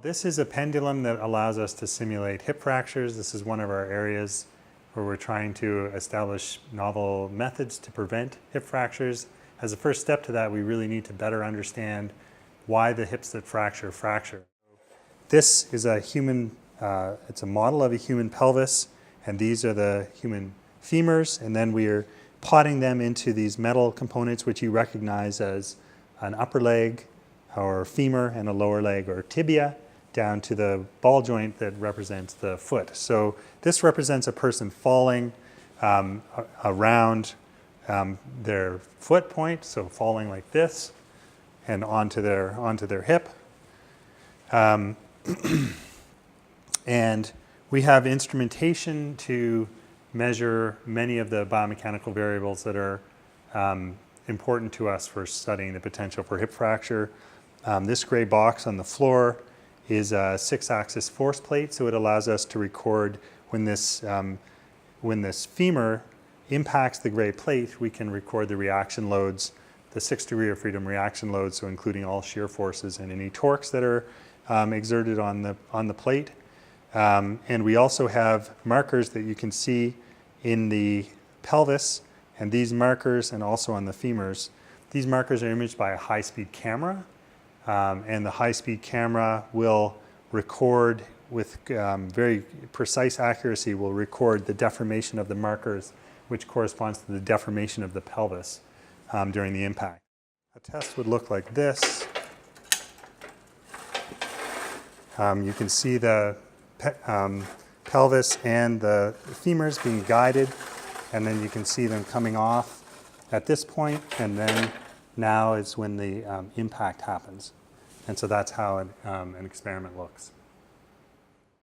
This is a pendulum that allows us to simulate hip fractures. This is one of our areas where we're trying to establish novel methods to prevent hip fractures. As a first step to that, we really need to better understand why the hips that fracture. This is a human, it's a model of a human pelvis, and these are the human femurs, and then we are potting them into these metal components which you recognize as an upper leg or femur and a lower leg or tibia, down to the ball joint that represents the foot. So this represents a person falling around their foot point, so falling like this and onto their hip. And we have instrumentation to measure many of the biomechanical variables that are important to us for studying the potential for hip fracture. This gray box on the floor is a 6-axis force plate, so it allows us to record when this femur impacts the gray plate, we can record the reaction loads, the 6th degree of freedom reaction loads, so including all shear forces and any torques that are exerted on the plate. And we also have markers that you can see in the pelvis, and these markers, and also on the femurs. These markers are imaged by a high-speed camera. And the high-speed camera will record with very precise accuracy, will record the deformation of the markers, which corresponds to the deformation of the pelvis during the impact. A test would look like this. You can see the pelvis and the femurs being guided, and then you can see them coming off at this point, and then now is when the impact happens. And so that's how an experiment looks.